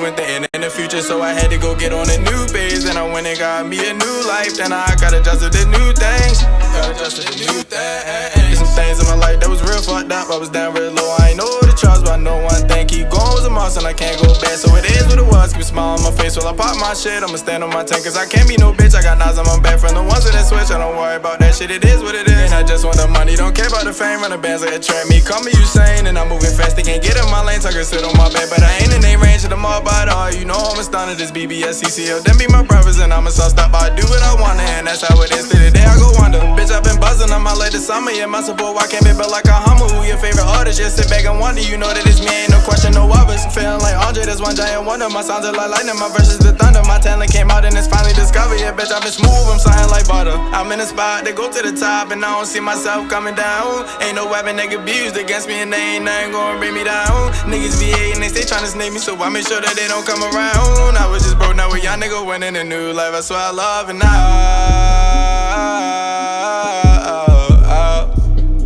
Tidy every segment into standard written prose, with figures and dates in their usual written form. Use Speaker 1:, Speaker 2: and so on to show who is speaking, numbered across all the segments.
Speaker 1: wasn't thinking in the future, so I had to go get on a new phase. And I went and got me a new life, then I got adjusted to new things. Got adjusted to new things. There's some things in my life that was real fucked up. I was down real low, I ain't know the trust, but I know one thing, keep going was a monster and I can't go back. So it is what it was, keep a smile on my face while I pop my shit. I'ma stand on my 10, cause I can't be no bitch. I got knives on my back from the ones that switch. I don't worry about that shit, it is what it is. And I just want the money, don't care about the fame. Run the bands like a trap, me call me Usain. And I'm moving fast, they can't get in my lane. So I can sit on my bed, but I ain't in they range of them all by the all. You know I'm a stunner, this BBS, CCL. Them be my brothers and I'm a son, stop by, do what I wanna. And that's how it is, till the day I go wonder. Bitch, I've been buzzing on my late this summer. Yeah, my support, why can't be built like a Hummer? Who your favorite artist? Just sit back and wonder. You know that it's me, ain't no question, no others. Feeling like Andre, that's one giant wonder. My sounds are like lightning, my verses the thunder. My talent came out and it's finally discovered. Yeah, bitch, I've been smooth, I'm sliding like butter. I'm in a spot, they go to the top, and I don't see myself coming down. Ain't no weapon they can be used against me, and they ain't nothing gonna bring me down. Niggas be hating, they stay tryna snake me, so I make sure that they don't come around. I was just broke, now with y'all nigga winning a new life. I swear I love it now.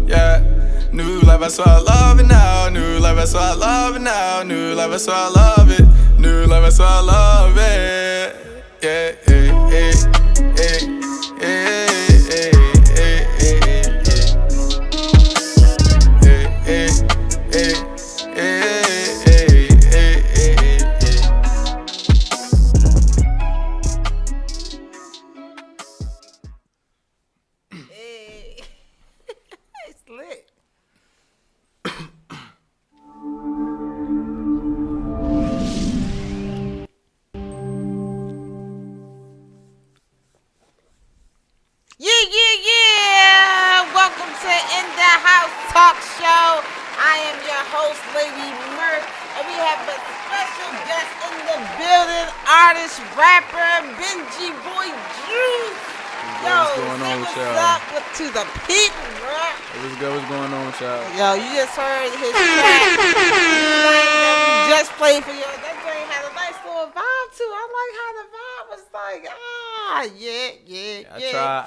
Speaker 1: Yeah, new life, I swear I love it now. New life, I swear I love it now. New life, I swear I love it. New life, I swear I love it. Yeah, yeah, yeah, yeah, yeah.
Speaker 2: Talk show. I am your host, Lady Murph, and we have a special guest in the building, artist, rapper, BenjiBoy Juice. Yo, say what's up to the people, bro.
Speaker 1: What's good? What's going on with y'all?
Speaker 2: Yo, you just heard his track. You just played for you. That joint had a nice little vibe too. I like how the vibe was like, yeah.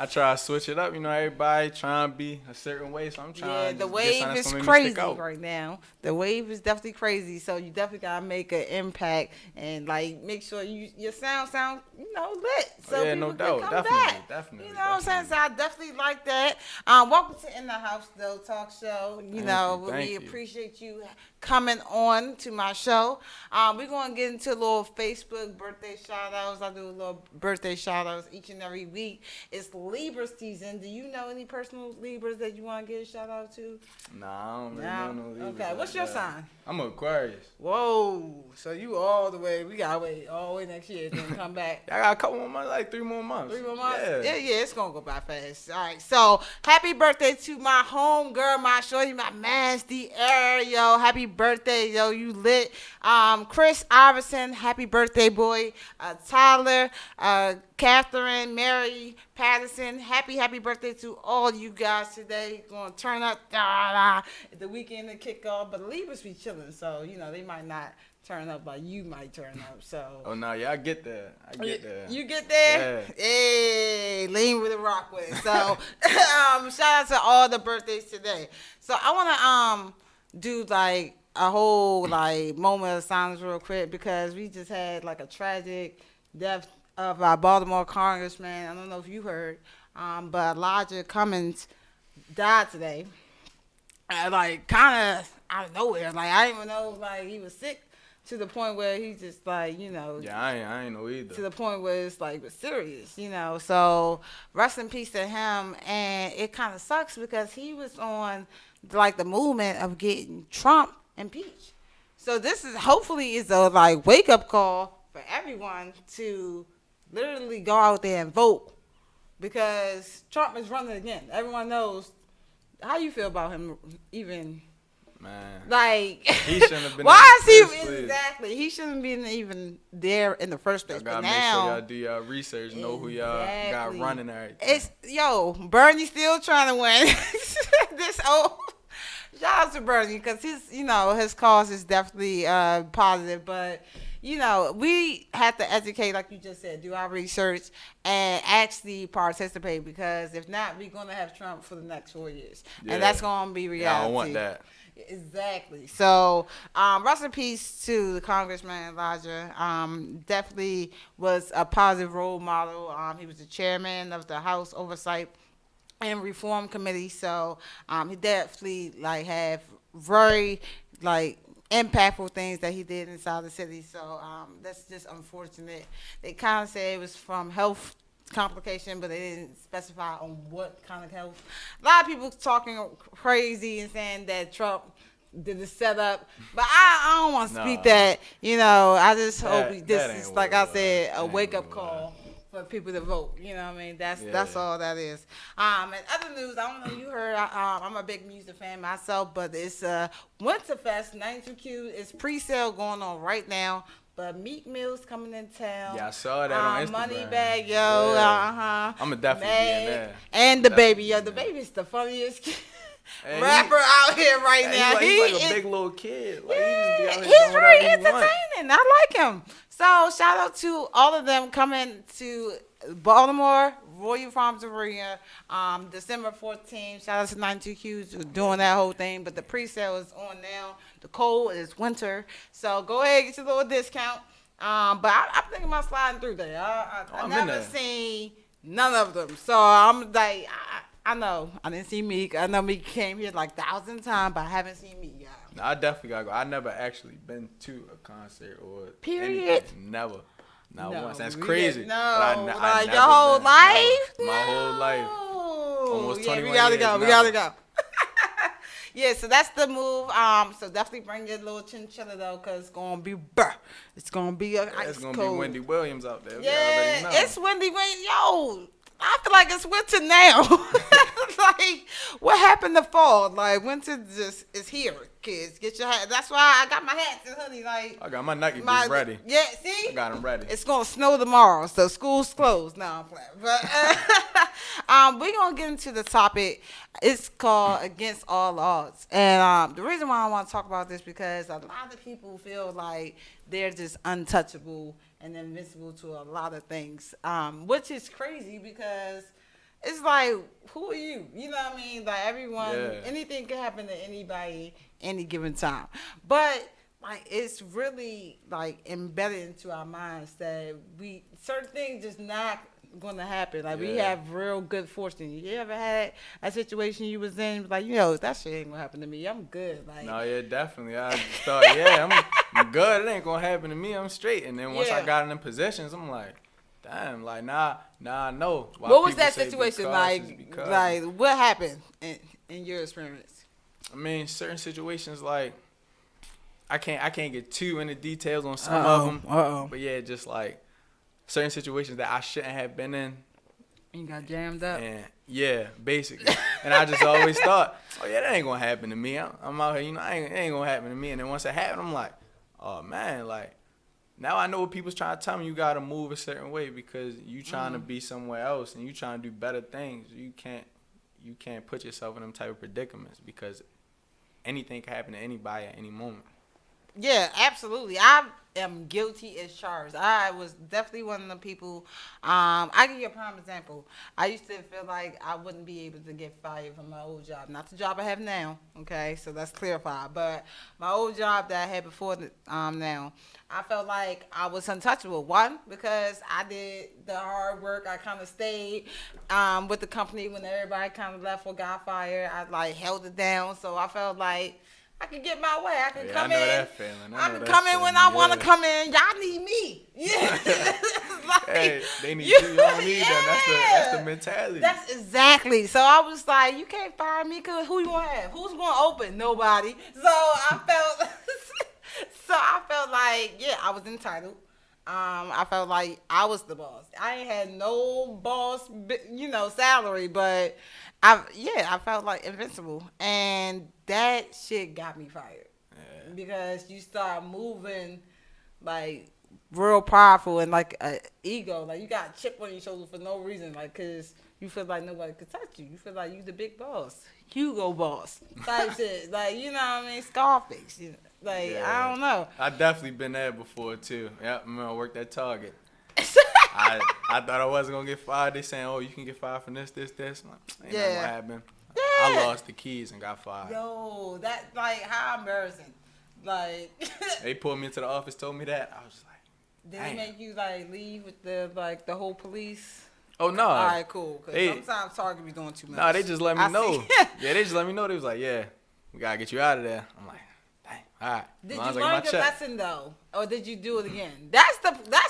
Speaker 1: I try to switch it up. You know, everybody trying to be a certain way, so I'm trying.
Speaker 2: Yeah, the wave is crazy right now. The wave is definitely crazy. So you definitely gotta make an impact and like make sure your sound lit. So
Speaker 1: yeah, no doubt, definitely.
Speaker 2: You know what I'm saying? So I definitely like that. Welcome to In the House though Talk Show. We appreciate you coming on to my show. We're gonna get into a little Facebook birthday shout outs. I do a little birthday shout outs each and every week. It's Libra season. Do you know any personal Libras that you want to give a shout out to?
Speaker 1: Nah, I don't really know no Libras.
Speaker 2: Okay, what's your sign?
Speaker 1: I'm an Aquarius.
Speaker 2: Whoa, so you all the way, we gotta wait all the way next year then come back.
Speaker 1: I got a couple more months, like 3 more months.
Speaker 2: 3 more months?
Speaker 1: Yeah,
Speaker 2: it's gonna go by fast. All right, so happy birthday to my home girl, my shorty, my nasty air, yo. Happy birthday, yo, you lit. Chris Iverson, happy birthday, boy. Tyler, Catherine, Mary, Patterson, happy birthday to all you guys today. Gonna turn up the weekend to kick off, but the Libras be chilling, so you know they might not turn up, but you might turn up. So.
Speaker 1: Oh no, yeah, I get there.
Speaker 2: You get there?
Speaker 1: Yeah.
Speaker 2: Hey, lean with the rock with. So, shout out to all the birthdays today. So I wanna do like a whole like moment of silence real quick because we just had like a tragic death of our Baltimore congressman. I don't know if you heard, but Elijah Cummings died today. Like kind of out of nowhere. Like I didn't even know like he was sick to the point where he just like, you know.
Speaker 1: Yeah, I ain't know either.
Speaker 2: To the point where it's like serious, you know. So rest in peace to him. And it kind of sucks because he was on like the movement of getting Trump impeached. So this is hopefully is a like wake up call for everyone to literally go out there and vote because Trump is running again. Everyone knows. How you feel about him even?
Speaker 1: Man,
Speaker 2: like
Speaker 1: he shouldn't have been.
Speaker 2: Why is he exactly? He shouldn't be even there in the first place.
Speaker 1: Y'all gotta
Speaker 2: but
Speaker 1: make
Speaker 2: now,
Speaker 1: sure y'all do y'all research, know who y'all got running everything.
Speaker 2: It's Bernie still trying to win. This old shout out to Bernie because his cause is definitely positive, but. You know, we have to educate, like you just said, do our research and actually participate because if not, we're going to have Trump for the next 4 years. Yeah. And that's going to be reality.
Speaker 1: Yeah, I don't want that.
Speaker 2: Exactly. So, rest in peace to the Congressman Elijah. Definitely was a positive role model. He was the chairman of the House Oversight and Reform Committee. So, he definitely like have very like impactful things that he did inside the city. So, that's just unfortunate. They kind of say it was from health complication, but they didn't specify on what kind of health. A lot of people talking crazy and saying that Trump did the setup, but I don't want to speak that. I just hope this is, like I said, a wake up call for people to vote. You know what I mean? That's all that is. And other news, I don't know if you heard. I'm a big music fan myself, but it's Winterfest 92Q. It's pre-sale going on right now. But Meek Mill's coming in town.
Speaker 1: Yeah, I saw that on Instagram.
Speaker 2: Moneybag, yo,
Speaker 1: I'm gonna definitely be in there.
Speaker 2: And the baby, yo, the baby's the funniest rapper out here right now.
Speaker 1: He's like a big little kid. Like,
Speaker 2: he's very entertaining. I like him. So shout out to all of them coming to Baltimore, Royal Farms Arena, December 14th. Shout out to 92Qs for doing that whole thing. But the pre-sale is on now. The cold is winter, so go ahead and get your little discount. But I'm thinking about sliding through there. I never seen none of them, so I'm like, I know I didn't see Meek. I know Meek came here like 1,000 times, but I haven't seen Meek yet.
Speaker 1: No, I definitely gotta go. I never actually been to a concert or
Speaker 2: period.
Speaker 1: Never. Not once. That's crazy.
Speaker 2: No, like your whole life.
Speaker 1: No, my whole life. Almost 21
Speaker 2: we gotta
Speaker 1: years
Speaker 2: go.
Speaker 1: now.
Speaker 2: We gotta go. Yeah, so that's the move. So definitely bring your little chinchilla though, cause it's gonna be It's gonna be ice cold.
Speaker 1: It's gonna be Wendy Williams out there.
Speaker 2: Yeah, it's Wendy Williams. Yo, I feel like it's winter now. Like, what happened to fall? Like, winter just is here, kids. Get your hat. That's why I got my hats and hoodie. Like,
Speaker 1: I got my Nike boots ready.
Speaker 2: Yeah, see?
Speaker 1: I got them ready.
Speaker 2: It's going to snow tomorrow, so school's closed. No, I'm playing. But we're going to get into the topic. It's called Against All Odds. And the reason why I want to talk about this because a lot of people feel like they're just untouchable and invincible to a lot of things, which is crazy because it's like, who are you? You know what I mean? Like, everyone, anything can happen to anybody any given time. But, like, it's really, like, embedded into our minds that certain things just not going to happen. Like, we have real good fortune. You ever had a situation you was in, like, that shit ain't going to happen to me. I'm good. Like,
Speaker 1: no, yeah, definitely. I thought, I'm good. It ain't going to happen to me. I'm straight. And then once I got in them positions, I'm like, damn, like, nah, I know.
Speaker 2: What was that situation like? Like, what happened in your experience?
Speaker 1: I mean, certain situations, like, I can't get too into details on some of them. But yeah, just like certain situations that I shouldn't have been in.
Speaker 2: You got jammed up.
Speaker 1: And yeah, basically. And I just always thought, that ain't gonna happen to me. I'm out here, it ain't gonna happen to me. And then once it happened, I'm like, oh man, like, now I know what people's trying to tell me. You gotta move a certain way because you trying to be somewhere else and you trying to do better things. You can't put yourself in them type of predicaments because anything can happen to anybody at any moment.
Speaker 2: Yeah, absolutely. I am guilty as charged. I was definitely one of the people. I give you a prime example. I used to feel like I wouldn't be able to get fired from my old job. Not the job I have now, okay? So that's clarified. But my old job that I had before now, I felt like I was untouchable. One, because I did the hard work. I kind of stayed with the company when everybody kind of left or got fired. I, like, held it down. So I felt like I can get my way. I can come in.
Speaker 1: That feeling.
Speaker 2: I can come in when I want to come in. Y'all need me. Yeah.
Speaker 1: Like, hey, they need you. You don't need them. That's the mentality.
Speaker 2: That's exactly. So I was like, you can't fire me because who you want to have? Who's going to open? Nobody. So I felt like, I was entitled. I felt like I was the boss. I ain't had no boss, salary, but I felt like invincible, and that shit got me fired because you start moving like real powerful and like an ego, like you got a chip on your shoulder for no reason, like because you feel like nobody could touch you. You feel like you the big boss, Hugo Boss type shit, like you know what I mean, Scarface. Like I don't know.
Speaker 1: I definitely been there before too. Yep, I'm gonna work that Target. I thought I wasn't gonna get fired. They saying, "Oh, you can get fired from this." I'm like, ain't nothing gonna happen.
Speaker 2: Yeah,
Speaker 1: I lost the keys and got fired.
Speaker 2: Yo, that like how embarrassing. Like
Speaker 1: They pulled me into the office, told me that. I was like,
Speaker 2: did
Speaker 1: damn.
Speaker 2: they make you like leave with the whole police?
Speaker 1: Oh no.
Speaker 2: All right, cool. Because sometimes Target be doing too much.
Speaker 1: Nah, they just let me know. Yeah, they just let me know. They was like, yeah, we gotta get you out of there. I'm like, dang, all right.
Speaker 2: Did
Speaker 1: Mine's
Speaker 2: you
Speaker 1: like,
Speaker 2: learn your lesson though, or did you do it again? That's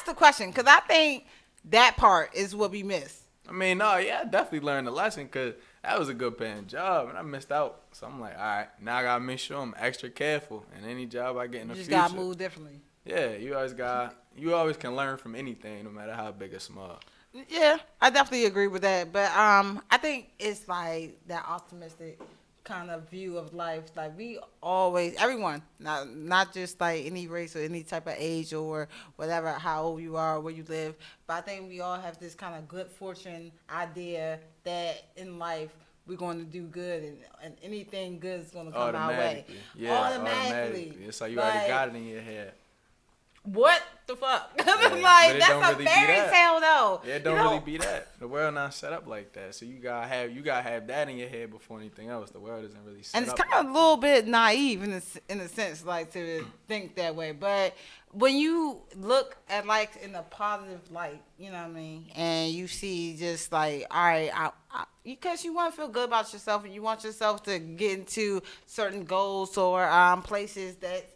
Speaker 2: the question. Because I think that part is what we miss.
Speaker 1: I mean, no, yeah, I definitely learned the lesson because that was a good paying job and I missed out. So I'm like, all right, now I gotta make sure I'm extra careful in any job I get in the future.
Speaker 2: You just gotta move differently.
Speaker 1: Yeah, you always can learn from anything, no matter how big or small.
Speaker 2: Yeah, I definitely agree with that. But I think it's like that optimistic kind of view of life. Like we always, everyone, not just like any race or any type of age or whatever, how old you are, where you live. But I think we all have this kind of good fortune idea that in life we're going to do good and anything good is going to come our way.
Speaker 1: Yeah, automatically. It's like you already got it in your head.
Speaker 2: What the fuck?
Speaker 1: Yeah,
Speaker 2: like that's a really fairy tale though.
Speaker 1: Yeah, it don't really be that. The world not set up like that. So you gotta have that in your head before anything else. The world isn't really set up.
Speaker 2: And it's kind of a little bit naive in a sense, like to think that way. But when you look at life in a positive light, you know what I mean, and you see just like, all right, because you want to feel good about yourself and you want yourself to get into certain goals or places that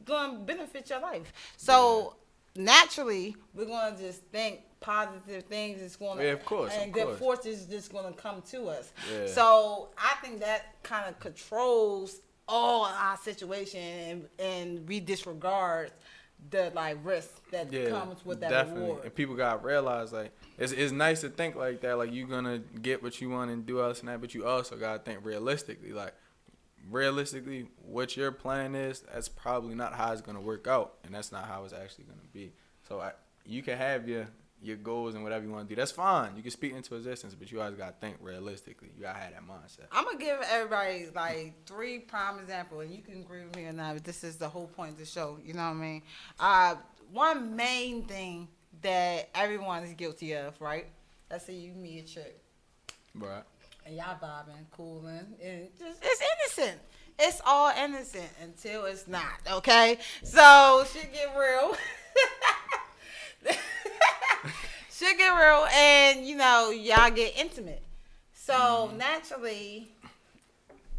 Speaker 2: going to benefit your life. So naturally, we're going to just think positive things is going to,
Speaker 1: yeah, of course,
Speaker 2: and good fortune is just going to come to us.
Speaker 1: Yeah.
Speaker 2: So I think that kind of controls all our situation, and we disregard the like risk that comes with that reward.
Speaker 1: And people got to realize like it's nice to think like that, like you're gonna get what you want and do all this and that, but you also got to think realistically, like. Realistically, what your plan is, that's probably not how it's going to work out, and that's not how it's actually going to be. So you can have your goals and whatever you want to do. That's fine. You can speak into existence, but you always got to think realistically. You got to have that mindset.
Speaker 2: I'm going to give everybody like 3 prime examples, and you can agree with me or not, but this is the whole point of the show. You know what I mean? One main thing that everyone is guilty of, right? Let's say you meet a chick.
Speaker 1: Right.
Speaker 2: And y'all vibing, cooling, and just, it's innocent. It's all innocent until it's not, okay? So, shit get real. Shit get real, and, you know, y'all get intimate. So, naturally,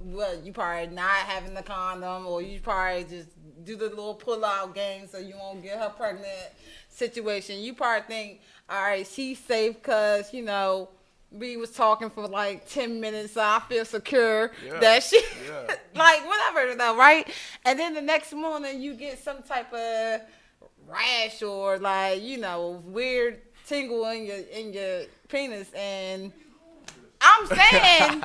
Speaker 2: well, you probably not having the condom, or you probably just do the little pull-out game so you won't get her pregnant situation. You probably think, all right, she's safe because, you know, we was talking for like 10 minutes, so I feel secure that she, like whatever though, right? And then the next morning you get some type of rash or like, you know, weird tingle in your penis, and I'm saying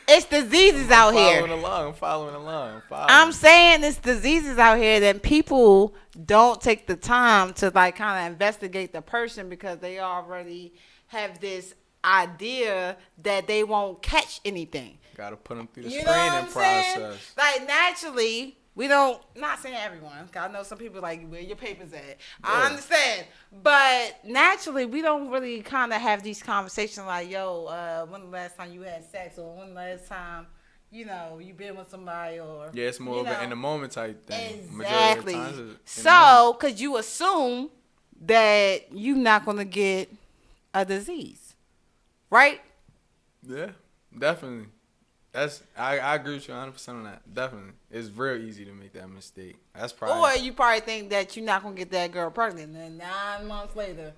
Speaker 2: it's diseases out here.
Speaker 1: I'm following along.
Speaker 2: I'm saying it's diseases out here that people don't take the time to like kind of investigate the person because they already have this idea that they won't catch anything.
Speaker 1: Gotta put them through the screening process.
Speaker 2: Like naturally, we don't. Not saying everyone. Cause I know some people like where your papers at. I understand, but naturally, we don't really kind of have these conversations like, yo, when the last time you had sex, or when the last time, you know, you been with somebody, or
Speaker 1: it's more of an in the moment type thing.
Speaker 2: Exactly. So, cause you assume that you're not gonna get a disease. Right?
Speaker 1: Yeah, definitely. I agree with you 100% on that. Definitely. It's real easy to make that mistake. That's probably.
Speaker 2: Or you probably think that you're not going to get that girl pregnant. And then 9 months later,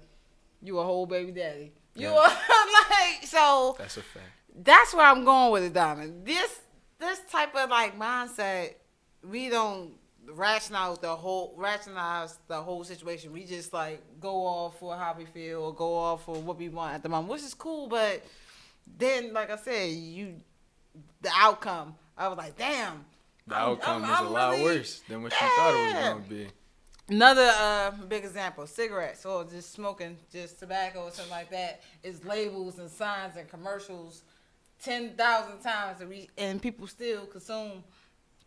Speaker 2: you a whole baby daddy. You are like, so.
Speaker 1: That's a fact.
Speaker 2: That's where I'm going with it, Diamond. This type of like mindset, we don't rationalize the whole situation. We just like go off for how we feel or go off for what we want at the moment, which is cool. But then, like I said, the outcome, I was like, damn.
Speaker 1: The outcome is a lot worse than what you thought it was going to be.
Speaker 2: Another big example, cigarettes or just smoking, just tobacco or something like that, is labels and signs and commercials 10,000 times, and people still consume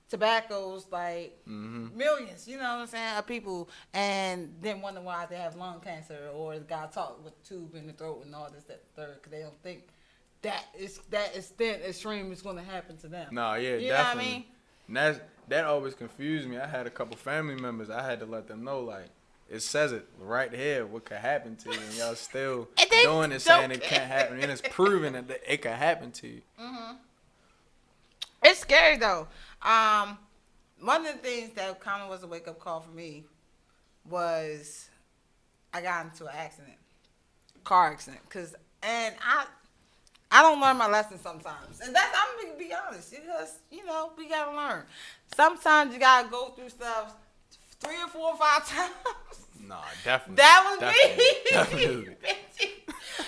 Speaker 2: tobaccos like millions, you know what I'm saying, of people, and then wonder why they have lung cancer or got talk with a tube in the throat and all this, that, third, because they don't think that extent extreme is going to happen to them.
Speaker 1: No, yeah,
Speaker 2: you
Speaker 1: definitely.
Speaker 2: know what I mean?
Speaker 1: And that always confused me. I had a couple family members. I had to let them know, like, it says it right here what could happen to you, and y'all still doing it, saying it can't happen, and it's proven that it could happen to you.
Speaker 2: Mm-hmm. It's scary though. One of the things that kind of was a wake up call for me was I got into an accident, car accident, and I don't learn my lessons sometimes, and I'm gonna be honest because we gotta learn. Sometimes you gotta go through stuff 3 or 4 or 5 times.
Speaker 1: No, definitely.
Speaker 2: That was me.
Speaker 1: Definitely.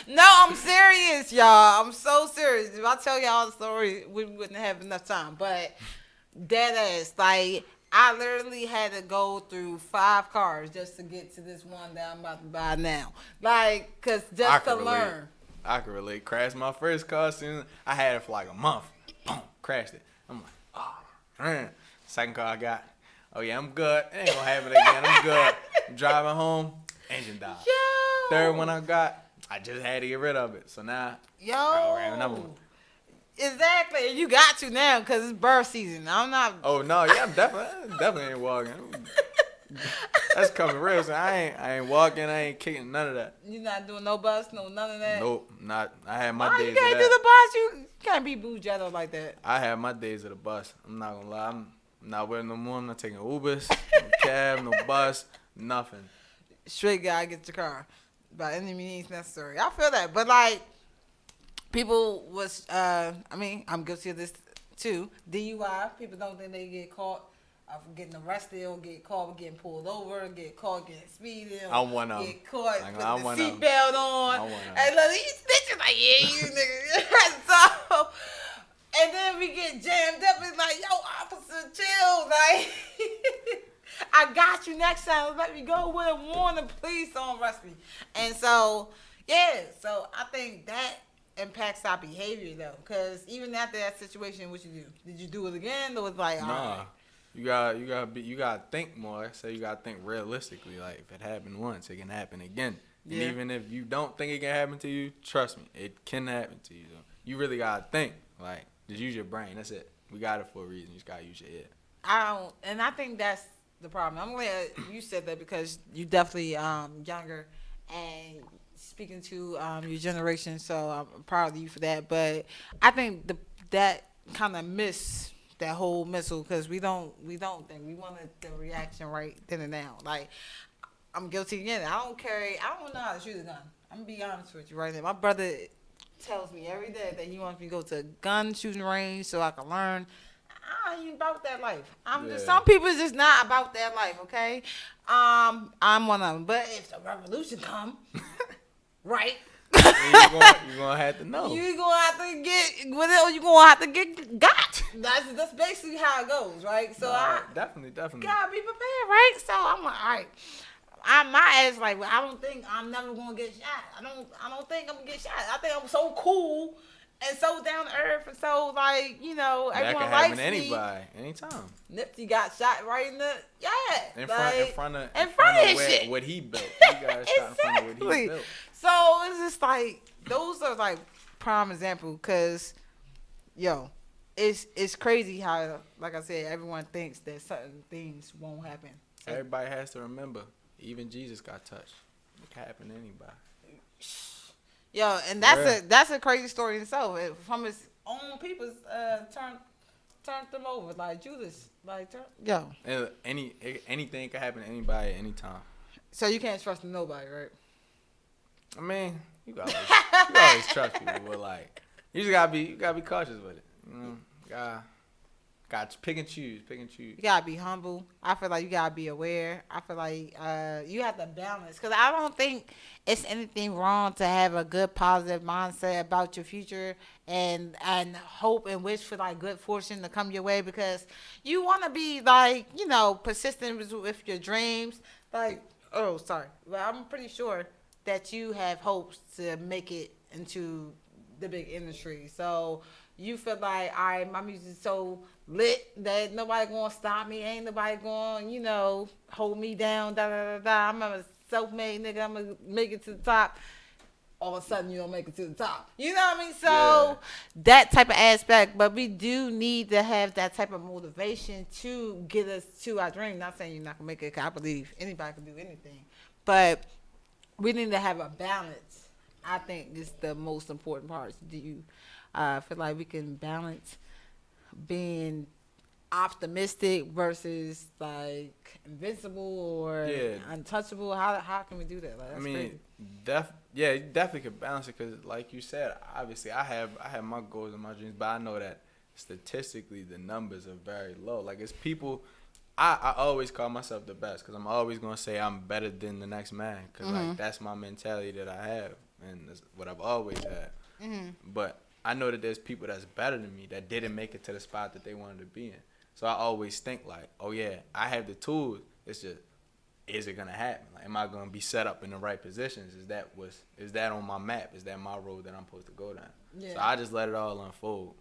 Speaker 2: No, I'm serious, y'all. I'm so serious. If I tell y'all the story, we wouldn't have enough time. But dead ass, like I literally had to go through 5 cars just to get to this one that I'm about to buy now. Like, cause just to learn.
Speaker 1: I can relate. Crashed my first car soon. I had it for like a month. Boom, crashed it. I'm like, oh man. Second car I got. Oh yeah, I'm good. It ain't gonna happen again. I'm good. I'm driving home. Engine died.
Speaker 2: Yo.
Speaker 1: Third one I got. I just had to get rid of it. So now, another one.
Speaker 2: Exactly. You got to now because it's birth season. I'm not.
Speaker 1: Oh no, yeah, I'm definitely ain't walking. That's coming real. So I ain't walking. I ain't kicking none of that.
Speaker 2: You not doing no bus, none of that.
Speaker 1: Nope, not. I had my
Speaker 2: Why
Speaker 1: days
Speaker 2: you can't
Speaker 1: of
Speaker 2: do
Speaker 1: that.
Speaker 2: the bus? You can't be bougetto like that.
Speaker 1: I had my days of the bus. I'm not gonna lie. I'm not with it no more. I'm not taking Ubers, no cab, no bus, nothing.
Speaker 2: Straight guy, get your car by any means necessary. I feel that, but like people was, I'm guilty of this too. DUI. People don't think they get caught of getting arrested or get caught with getting pulled over, get caught getting speeding.
Speaker 1: I'm one of them.
Speaker 2: Get caught
Speaker 1: Like,
Speaker 2: with
Speaker 1: I'm
Speaker 2: the
Speaker 1: one of them.
Speaker 2: seatbelt on.
Speaker 1: I'm one of them.
Speaker 2: And look, these bitches like, yeah, you nigga. So, and then we get jammed up. It's like, yo, officer, chill. Like, I got you next time. Let me go with a warning. Please don't arrest me. And so, yeah. So I think that impacts our behavior though, because even after that situation, what you do? Did you do it again? Or was it like, all
Speaker 1: Nah.
Speaker 2: right.
Speaker 1: You gotta think more. So you gotta think realistically. Like if it happened once, it can happen again.
Speaker 2: Yeah.
Speaker 1: And even if you don't think it can happen to you, trust me, it can happen to you. So you really gotta think. Like just use your brain. That's it. We got it for a reason. You just gotta use your head.
Speaker 2: I think that's the problem. I'm glad you said that because you definitely younger and speaking to your generation. So I'm proud of you for that. But I think that kind of miss that whole missile because we don't think we wanted the reaction right then and now. Like I'm guilty again. I don't know how to shoot a gun. I'm gonna be honest with you right now. My brother tells me every day that he wants me to go to a gun shooting range so I can learn. I ain't about that life. Some people is just not about that life. Okay, I'm one of them. But if the revolution come, right.
Speaker 1: You're gonna have to know.
Speaker 2: You're gonna have to get with it, or you're gonna have to get got. That's basically how it goes, right? So I
Speaker 1: definitely
Speaker 2: gotta be prepared, right? So I'm like, all right. My ass like, well, I don't think I'm never gonna get shot. I don't think I'm gonna get shot. I think I'm so cool and so down to earth and so like, everyone likes me.
Speaker 1: That can happen to anybody, anytime.
Speaker 2: Nipsey got shot right in the
Speaker 1: in front of
Speaker 2: shit.
Speaker 1: what he built. He got shot in front of what he built.
Speaker 2: So it's just like those are like prime example because, it's crazy how, like I said, everyone thinks that certain things won't happen. So,
Speaker 1: everybody has to remember, even Jesus got touched. It can happen to anybody.
Speaker 2: And that's a crazy story in itself. From his own people turned them over like Judas,
Speaker 1: And anything can happen to anybody at any time.
Speaker 2: So you can't trust nobody, right?
Speaker 1: I mean, you can always trust people, but like you just gotta be cautious with it. Gotta pick and choose.
Speaker 2: You gotta be humble. I feel like you gotta be aware. I feel like you have to balance because I don't think it's anything wrong to have a good positive mindset about your future and hope and wish for like good fortune to come your way because you want to be like persistent with your dreams. Like well, I'm pretty sure that you have hopes to make it into the big industry. So you feel like, all right, my music is so lit that nobody gonna stop me. Ain't nobody gonna, hold me down. I'm a self-made nigga. I'm gonna make it to the top. all of a sudden you don't make it to the top. You know what I mean? So that type of aspect, but we do need to have that type of motivation to get us to our dream. Not saying you're not gonna make it, 'cause I believe anybody can do anything, but we need to have a balance. I think is the most important part. Do you feel like we can balance being optimistic versus like invincible or untouchable? How can we do that? Like, that's crazy.
Speaker 1: You definitely could balance it because, like you said, obviously I have my goals and my dreams, but I know that statistically the numbers are very low. Like it's people. I always call myself the best because I'm always gonna say I'm better than the next man because like that's my mentality that I have and that's what I've always had. But I know that there's people that's better than me that didn't make it to the spot that they wanted to be in. So I always think like, oh yeah, I have the tools. It's just, is it gonna happen? Like, am I gonna be set up in the right positions? Is that on my map? Is that my road that I'm supposed to go down? Yeah. So I just let it all unfold.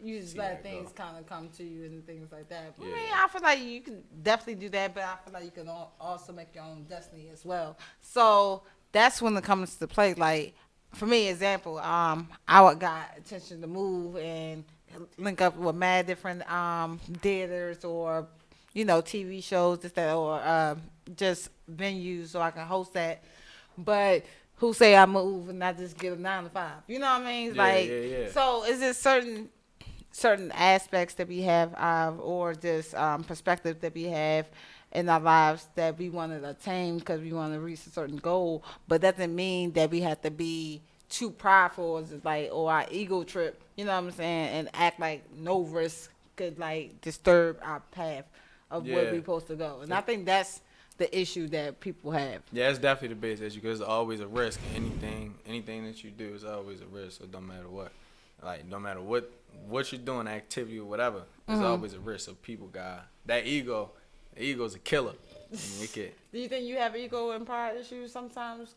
Speaker 2: You just let things kind of come to you and things like that. Yeah. I mean, I feel like you can definitely do that, but I feel like you can also make your own destiny as well. So that's when it comes to play. Like for me, example, I got attention to move and link up with mad different theaters or TV shows, this that, or just venues so I can host that. But who say I move and not just get a 9 to 5? You know what I mean? So is it certain aspects that we have or just perspective that we have in our lives that we want to attain because we want to reach a certain goal, but that doesn't mean that we have to be too prideful or our ego trip, you know what I'm saying, and act like no risk could like disturb our path of where we're supposed to go. And I think that's the issue that people have. Yeah,
Speaker 1: it's definitely the biggest issue because there's always a risk. Anything that you do is always a risk. So no matter what, like no matter what you're doing, activity or whatever, there's always a risk. So people got that ego. The ego's a killer. Do
Speaker 2: you think you have ego and pride issues sometimes?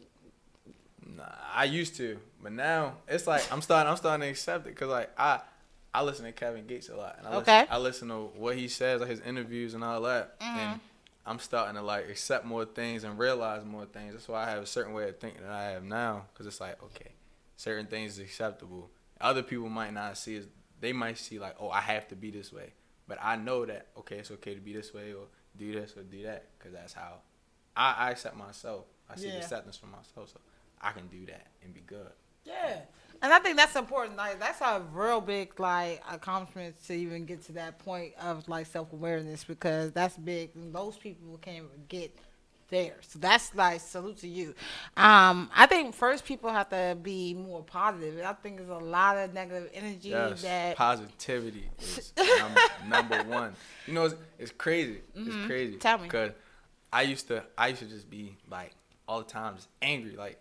Speaker 1: Nah, I used to, but now it's like I'm starting to accept it because like I listen to Kevin Gates a lot, and I listen to what he says, like his interviews and all that, and I'm starting to like accept more things and realize more things. That's why I have a certain way of thinking that I have now, because it's like, okay, certain things is acceptable. Other people might not see it. They might see like, oh, I have to be this way, but I know that okay, it's okay to be this way or do this or do that because that's how I accept myself. I see acceptance from myself, so I can do that and be good.
Speaker 2: Yeah. And I think that's important. Like that's a real big like accomplishment to even get to that point of like self-awareness because that's big. And those people can't get there. So that's like salute to you. I think first people have to be more positive. I think there's a lot of negative energy that
Speaker 1: positivity is number one. You know, it's crazy. It's crazy.
Speaker 2: Tell me.
Speaker 1: Because I used to just be like all the time just angry like.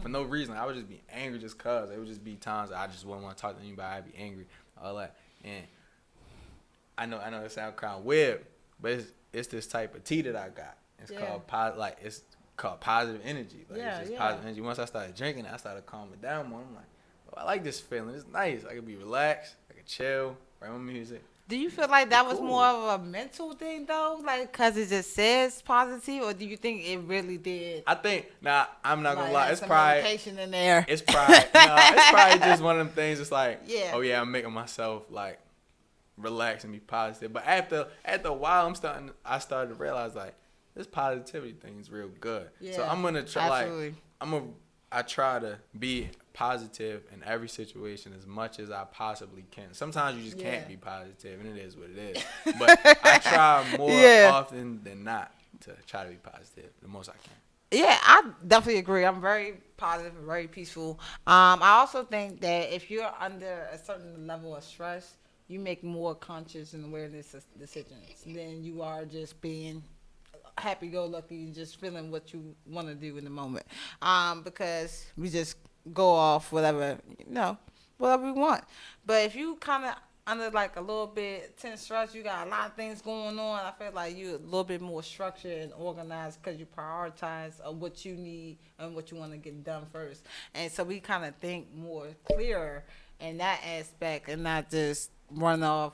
Speaker 1: For no reason. I would just be angry just cause. It would just be times I just wouldn't want to talk to anybody. I'd be angry, all that. And I know it sounds kind of weird, but it's this type of tea that I got. It's called positive energy. Like it's just positive energy. Once I started drinking it, I started calming down more. I'm like, oh, I like this feeling. It's nice. I could be relaxed. I could chill, write my music.
Speaker 2: Do you feel like that was more of a mental thing, though? Like, because it just says positive? Or do you think it really did?
Speaker 1: I think, I'm not going to lie. It's probably...
Speaker 2: medication in there.
Speaker 1: It's probably just one of them things. It's like, oh, yeah, I'm making myself, like, relax and be positive. But after a while, I started to realize, like, this positivity thing is real good. Yeah, so I'm going to try, absolutely. I try to be positive in every situation as much as I possibly can. Sometimes you just can't be positive, and it is what it is. But I try more often than not to try to be positive the most I can.
Speaker 2: Yeah, I definitely agree. I'm very positive and very peaceful. I also think that if you're under a certain level of stress, you make more conscious and awareness decisions than you are just being happy-go-lucky, just feeling what you want to do in the moment. Because we just go off whatever we want. But if you kind of under like a little bit tense stress, you got a lot of things going on. I feel like you're a little bit more structured and organized because you prioritize what you need and what you want to get done first. And so we kind of think more clearer in that aspect and not just run off.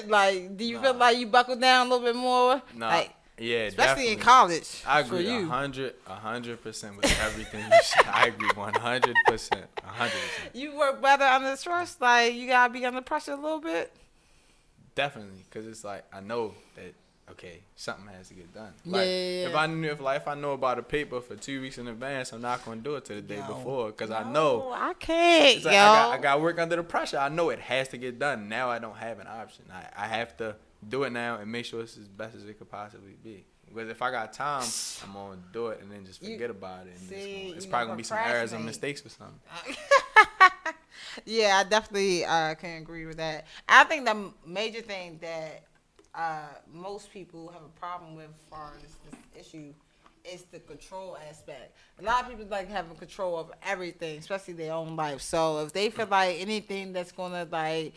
Speaker 2: Like, do you feel like you buckle down a little bit more?
Speaker 1: No.
Speaker 2: Like,
Speaker 1: Yeah,
Speaker 2: especially
Speaker 1: definitely.
Speaker 2: in college.
Speaker 1: I
Speaker 2: for
Speaker 1: agree
Speaker 2: you.
Speaker 1: 100% with everything you said. I agree 100%. 100%.
Speaker 2: You work better under stress. Like you gotta be under pressure a little bit.
Speaker 1: Definitely, because it's like I know that okay, something has to get done.
Speaker 2: Yeah,
Speaker 1: Like
Speaker 2: yeah,
Speaker 1: if I know about a paper for 2 weeks in advance, I'm not gonna do it to the day before because I
Speaker 2: No,
Speaker 1: know
Speaker 2: I can't,
Speaker 1: it's like I got work under the pressure. I know it has to get done. Now I don't have an option. I have to do it now and make sure it's as best as it could possibly be. Because if I got time, I'm gonna do it and then just forget about it. And it's probably gonna be some errors and mistakes or something.
Speaker 2: Yeah, I definitely can agree with that. I think the major thing that most people have a problem with as far as this issue is the control aspect. A lot of people like having control of everything, especially their own life. So if they feel like anything that's gonna like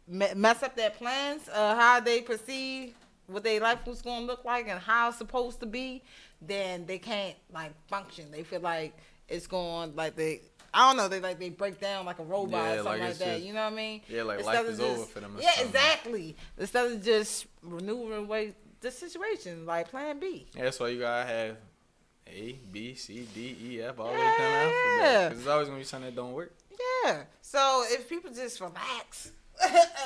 Speaker 2: mess up their plans, how they perceive what their life was gonna look like and how it's supposed to be, then they can't like function. They feel like it's going like I don't know, they break down like a robot or something like that. You know what I mean?
Speaker 1: Yeah, like
Speaker 2: Instead
Speaker 1: life
Speaker 2: of
Speaker 1: is
Speaker 2: just,
Speaker 1: over for them. Or
Speaker 2: yeah,
Speaker 1: something.
Speaker 2: exactly. Instead of just maneuvering away the situation, like Plan B.
Speaker 1: Yeah, that's why you gotta have A, B, C, D, E, F, all the way
Speaker 2: Yeah,
Speaker 1: down the alphabet.
Speaker 2: yeah.
Speaker 1: Because there's always gonna be something that don't work.
Speaker 2: Yeah. So if people just relax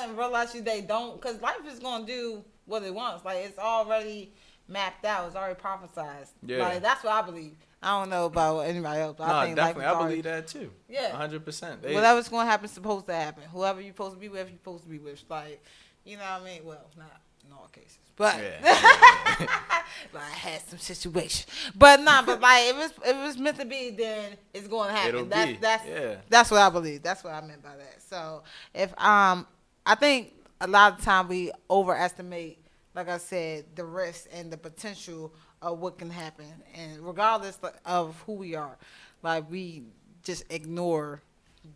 Speaker 2: and realize they don't, because life is gonna do what it wants. Like it's already mapped out. It's already prophesized.
Speaker 1: Yeah.
Speaker 2: Like that's what I believe. I don't know about anybody else, but
Speaker 1: No,
Speaker 2: I think
Speaker 1: definitely,
Speaker 2: life is
Speaker 1: I
Speaker 2: already,
Speaker 1: believe that too.
Speaker 2: Yeah.
Speaker 1: 100%.
Speaker 2: Whatever's gonna happen is supposed to happen. Whoever you're supposed to be with, you're supposed to be with. Like, you know what I mean? Well, not in all cases, but
Speaker 1: Yeah.
Speaker 2: like I had some situation. But but like if it's meant to be, then it's gonna happen.
Speaker 1: It'll be.
Speaker 2: That's what I believe. That's what I meant by that. So if I think a lot of time we overestimate, like I said, the risk and the potential of what can happen, and regardless of who we are, like we just ignore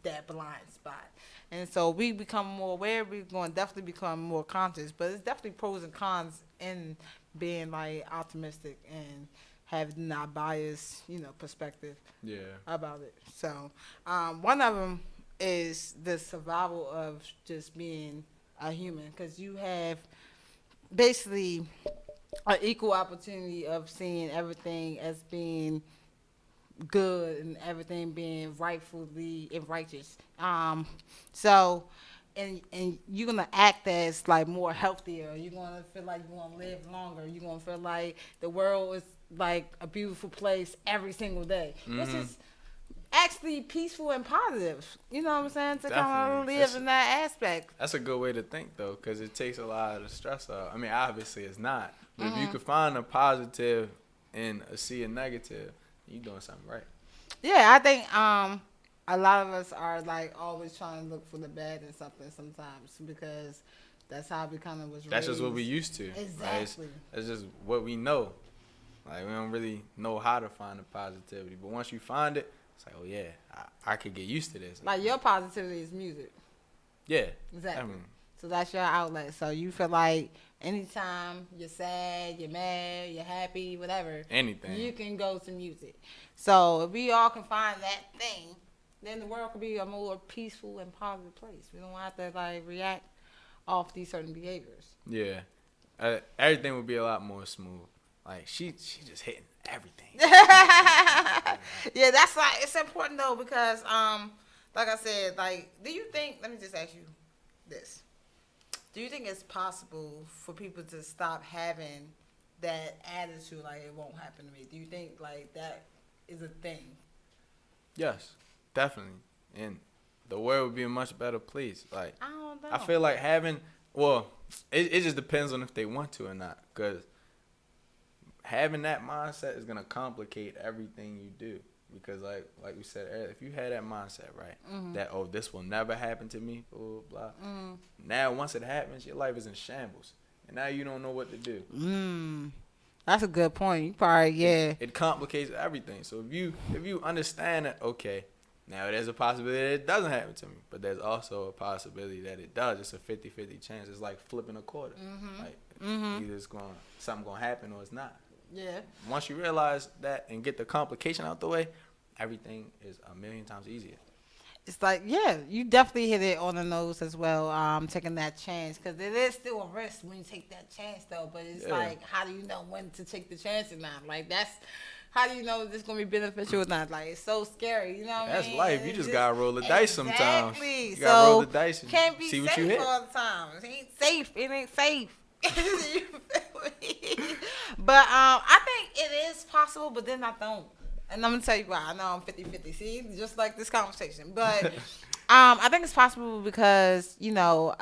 Speaker 2: that blind spot. And so we become more aware. We're going to definitely become more conscious. But it's definitely pros and cons in being like optimistic and having not biased, perspective about it. So one of them is the survival of just being a human, because you have basically an equal opportunity of seeing everything as being good and everything being rightfully and righteous. So and you're gonna act as like more healthier. You're gonna feel like you're gonna live longer. You're gonna feel like the world is like a beautiful place every single day, which is actually peaceful and positive. You know what I'm saying? To kind of live in that aspect.
Speaker 1: That's a good way to think though, because it takes a lot of the stress out. I mean, obviously it's not, but if you could find a positive and see a negative, you're doing something right.
Speaker 2: Yeah, I think a lot of us are like always trying to look for the bad in something sometimes, because that's how we kind of was raised.
Speaker 1: That's just what we used to.
Speaker 2: Exactly.
Speaker 1: Right? That's just what we know. Like we don't really know how to find the positivity, but once you find it, it's like, oh yeah, I could get used to this.
Speaker 2: Like your positivity is music.
Speaker 1: Yeah.
Speaker 2: Exactly.
Speaker 1: I mean,
Speaker 2: so that's your outlet. So you feel like anytime you're sad, you're mad, you're happy, whatever,
Speaker 1: anything,
Speaker 2: you can go to music. So if we all can find that thing, then the world could be a more peaceful and positive place. We don't have to like react off these certain behaviors.
Speaker 1: Yeah. Everything would be a lot more smooth. Like she just hitting everything.
Speaker 2: Yeah, that's like, it's important though, because like I said, like, do you think, let me just ask you this. Do you think it's possible for people to stop having that attitude like it won't happen to me? Do you think like that is a thing?
Speaker 1: Yes, definitely. And the world would be a much better place. Like,
Speaker 2: I don't know.
Speaker 1: I feel like it just depends on if they want to or not. Because having that mindset is going to complicate everything you do. Because like we said earlier, if you had that mindset, right, that, oh, this will never happen to me, blah, blah, blah. Now, once it happens, your life is in shambles. And now you don't know what to do.
Speaker 2: That's a good point. You probably, yeah.
Speaker 1: It complicates everything. So if you understand that, okay, now there's a possibility that it doesn't happen to me, but there's also a possibility that it does. It's a 50-50 chance. It's like flipping a quarter. Like either something gonna happen or it's not.
Speaker 2: Yeah.
Speaker 1: Once you realize that and get the complication out the way, everything is a million times easier.
Speaker 2: it's like, yeah, you definitely hit it on the nose as well. Taking that chance, because it is still a risk when you take that chance, though. But it's like, how do you know when to take the chance or not? Like, that's how do you know this gonna be beneficial or not? Like, it's so scary. You know what I mean?
Speaker 3: That's life. You just gotta roll the dice sometimes.
Speaker 2: Exactly.
Speaker 3: You gotta roll the dice and
Speaker 2: can't be
Speaker 3: see what
Speaker 2: safe
Speaker 3: you hit.
Speaker 2: all the time. It ain't safe. It ain't safe. You feel me? But I think it is possible, but then I don't. And I'm gonna tell you why. I know I'm 50-50. See, just like this conversation. But I think it's possible because you know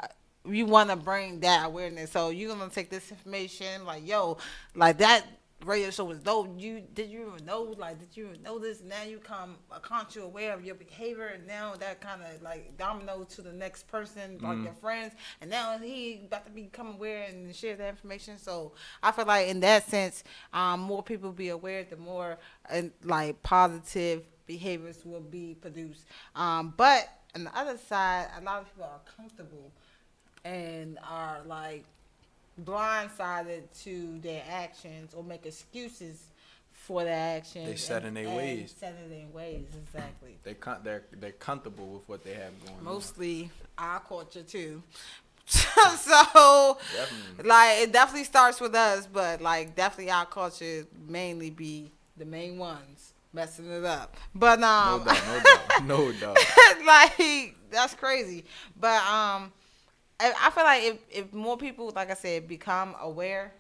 Speaker 2: you want to bring that awareness. So you're gonna take this information, like yo, like that radio show was dope. Did you even know? Like, did you even know this? Now you come conscious aware of your behavior, and now that kind of like domino to the next person, like your friends, and now he about to become aware and share that information. So I feel like in that sense, more people be aware, the more like positive behaviors will be produced. But on the other side, a lot of people are comfortable and are like blindsided to their actions or make excuses for their actions.
Speaker 3: They set in their ways.
Speaker 2: Set in their ways, exactly.
Speaker 3: They're comfortable with what they have going on.
Speaker 2: Mostly our culture too. So,
Speaker 3: Definitely.
Speaker 2: like, it definitely starts with us, but like, definitely our culture mainly be the main ones messing it up. But
Speaker 3: No doubt.
Speaker 2: like, that's crazy. But I feel like if more people, like I said, become aware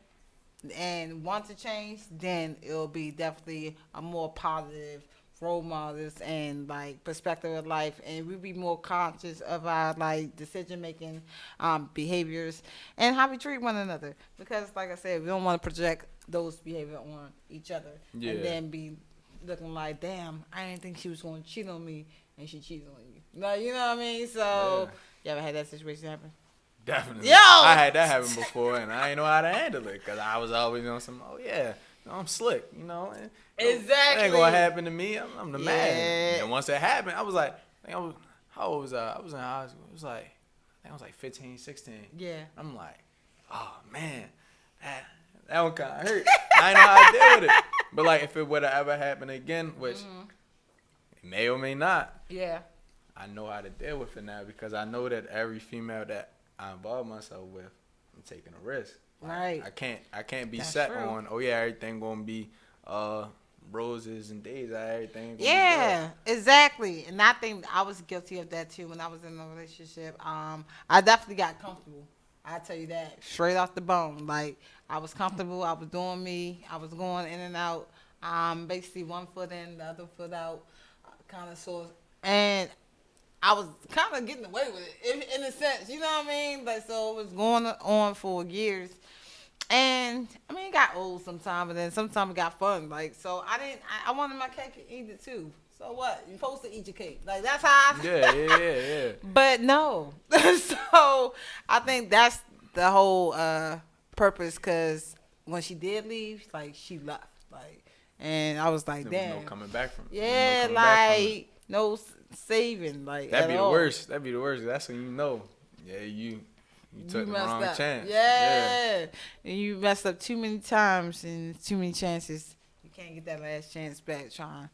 Speaker 2: and want to change, then it'll be definitely a more positive role models and like perspective of life, and we'll be more conscious of our like decision making behaviors and how we treat one another. Because like I said, we don't want to project those behavior on each other and then be looking like, damn, I didn't think she was going to cheat on me and she cheated on you. Like, you know what I mean? So you ever had that situation happen?
Speaker 3: Definitely.
Speaker 2: Yo!
Speaker 3: I had that happen before, and I didn't know how to handle it because I was always on some, I'm slick, you know. And,
Speaker 2: Exactly.
Speaker 3: It ain't going to happen to me. I'm the man.
Speaker 2: Yeah.
Speaker 3: And once it happened, I was like, how old was I? I was in high school. It was like, I was like 15, 16.
Speaker 2: Yeah.
Speaker 3: I'm like, oh, man, that one kind of hurt. I didn't know how to deal with it. But, like, if it would have ever happened again, which it may or may not, I know how to deal with it now because I know that every female that I involve myself with, I'm taking a risk.
Speaker 2: Right.
Speaker 3: I can't be
Speaker 2: That's
Speaker 3: set
Speaker 2: true.
Speaker 3: on, everything gonna be roses and days, everything.
Speaker 2: Yeah, exactly. And I think I was guilty of that too when I was in a relationship. I definitely got comfortable. I tell you that straight off the bone. Like, I was comfortable. I was doing me. I was going in and out. Basically one foot in, the other foot out, kind of sort. And I was kind of getting away with it in a sense. You know what I mean? Like, so it was going on for years. And I mean, it got old sometimes, but then sometimes it got fun. Like, so I wanted my cake and eat it too. So what? You're supposed to eat your cake. Like, that's how I
Speaker 3: Yeah.
Speaker 2: But no. So I think that's the whole purpose, because when she did leave, like, she left. Like, and I was like,
Speaker 3: There was
Speaker 2: damn.
Speaker 3: no coming back from it.
Speaker 2: Yeah,
Speaker 3: No coming back from it.
Speaker 2: like, no saving. Like,
Speaker 3: That'd be
Speaker 2: at
Speaker 3: the
Speaker 2: all.
Speaker 3: worst. That'd be the worst. That's when you know. Yeah, you took the
Speaker 2: messed
Speaker 3: wrong
Speaker 2: up.
Speaker 3: chance.
Speaker 2: Yeah. And you messed up too many times and too many chances. You can't get that last chance back trying.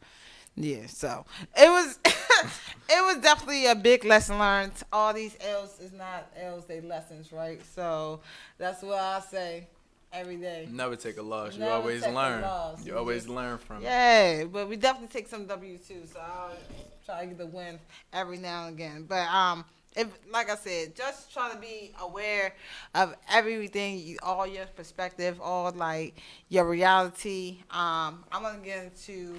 Speaker 2: Yeah, so it was it was definitely a big lesson learned. All these L's is not L's, they lessons, right? So that's what I say every day.
Speaker 3: Never take a loss. You
Speaker 2: Never
Speaker 3: always
Speaker 2: take a
Speaker 3: learn.
Speaker 2: loss.
Speaker 3: You
Speaker 2: You
Speaker 3: always
Speaker 2: just-
Speaker 3: learn from it.
Speaker 2: Yeah, but we definitely take some W too. So I'll try to get the win every now and again. But if, like I said, just try to be aware of everything, all your perspective, all like your reality. I'm gonna get into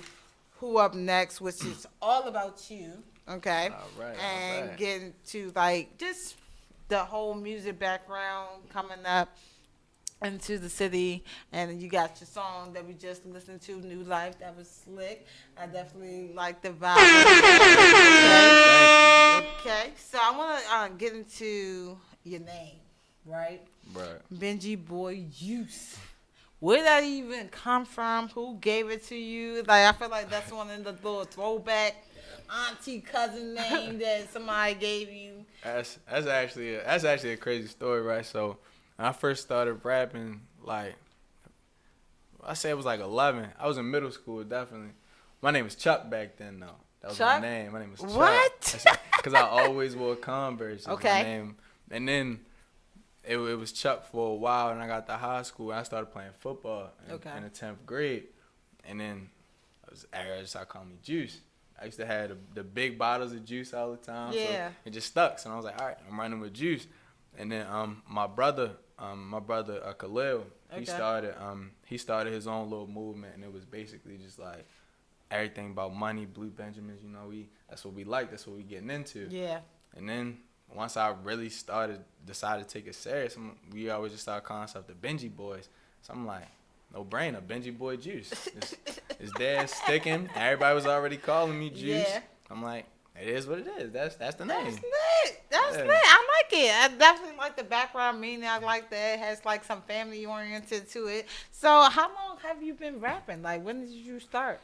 Speaker 2: who up next, which is all about you. Okay.
Speaker 3: All right.
Speaker 2: And get into like just the whole music background coming up into the city, and you got your song that we just listened to, New Life, that was slick. I definitely like the vibe. Okay, so I want to get into your name, right?
Speaker 3: Right.
Speaker 2: BenjiBoy Juice. Where did that even come from? Who gave it to you? Like, I feel like that's one of the little throwback auntie cousin name that somebody gave you.
Speaker 3: That's actually a crazy story, right? So when I first started rapping, like, I say it was like 11. I was in middle school, definitely. My name was Chuck back then, though. That was
Speaker 2: Chuck?
Speaker 3: my name. My name was Chuck.
Speaker 2: What?
Speaker 3: Because I always wore Converse.
Speaker 2: Okay.
Speaker 3: My name. And then it was Chuck for a while, and I got to high school, and I started playing football in the 10th grade. And then everybody just started calling me Juice. I used to have the big bottles of juice all the time.
Speaker 2: Yeah.
Speaker 3: So it just stuck. So I was like, all right, I'm running with Juice. And then my brother Khalil, he started his own little movement, and it was basically just like everything about money, Blue Benjamins, you know, that's what we like, that's what we getting into.
Speaker 2: Yeah.
Speaker 3: And then once I really decided to take it serious, we always just started calling ourselves the BenjiBoys. So I'm like, no brainer, BenjiBoy Juice. It's there sticking. Everybody was already calling me Juice. Yeah. I'm like, it is what it is. That's the name.
Speaker 2: That's lit. That's lit. I like it. I definitely like the background meaning. I like that it has like some family oriented to it. So how long have you been rapping? Like when did you start?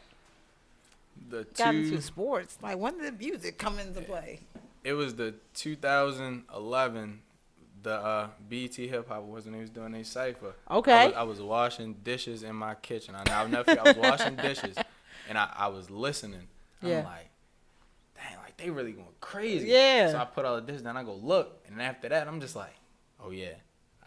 Speaker 2: Got into sports. Like when did music come into play?
Speaker 3: It was the 2011. The BT Hip Hop was when he was doing their cypher.
Speaker 2: Okay.
Speaker 3: I was washing dishes in my kitchen. I'll never forget. I was washing dishes, and I was listening. I'm like, dang, like they really going crazy.
Speaker 2: Yeah.
Speaker 3: So I put all the dishes down. I go look, and after that, I'm just like, oh yeah,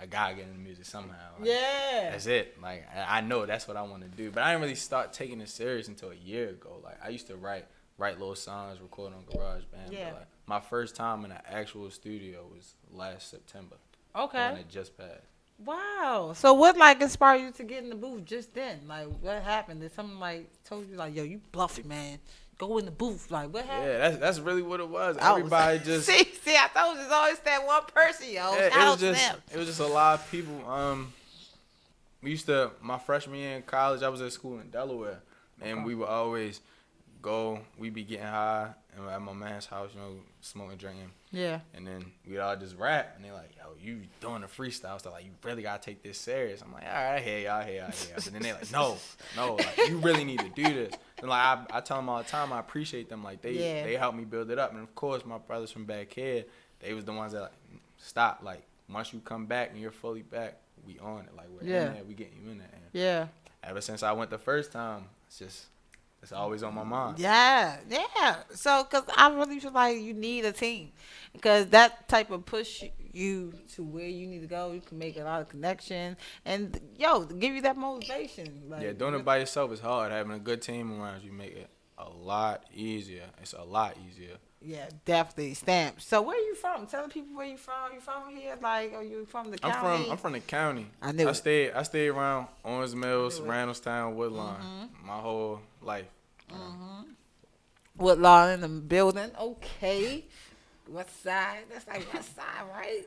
Speaker 3: I gotta get into music somehow. Like,
Speaker 2: yeah.
Speaker 3: That's it. Like I know that's what I want to do, but I didn't really start taking it serious until a year ago. Like I used to write little songs, record on GarageBand.
Speaker 2: Yeah.
Speaker 3: But like, my first time in an actual studio was last September.
Speaker 2: Okay.
Speaker 3: The one that just passed.
Speaker 2: Wow. So what like inspired you to get in the booth just then? Like what happened? Did someone like told you like, yo, you bluffing, man? Go in the booth. Like what happened?
Speaker 3: Yeah, that's really what it was. Everybody just
Speaker 2: see. I thought it was always that one person, yo.
Speaker 3: Yeah, it was just a lot of people. We used to my freshman year in college. I was at school in Delaware, and we would always go. We'd be getting high and at my man's house, you know, smoking, drinking.
Speaker 2: Yeah.
Speaker 3: And then we'd all just rap, and they're like, "Yo, you doing a freestyle stuff? Like, you really gotta take this serious." I'm like, "All right, I hear y'all. But then they're like, "No, like, you really need to do this." And like I tell them all the time, I appreciate them. Like they helped me build it up. And of course, my brothers from back here, they was the ones that like, stop. Like once you come back and you're fully back, we on it. Like we're in there, we getting you in there. And
Speaker 2: yeah.
Speaker 3: Ever since I went the first time, it's always on my mind.
Speaker 2: Yeah. So, because I really feel like you need a team. Because that type of push you to where you need to go, you can make a lot of connections. And, give you that motivation. Like,
Speaker 3: yeah, doing it by yourself is hard. Having a good team around you make it a lot easier. It's a lot easier.
Speaker 2: Yeah, definitely. Stamp. So, where are you from? Tell the people where you from. You from here? Like, are you from the county?
Speaker 3: I'm from the county.
Speaker 2: I knew it.
Speaker 3: I stayed around Orange Mills, Randallstown, Woodlawn, my whole life.
Speaker 2: Woodlawn in the building. Okay. West side. That's like west side, right?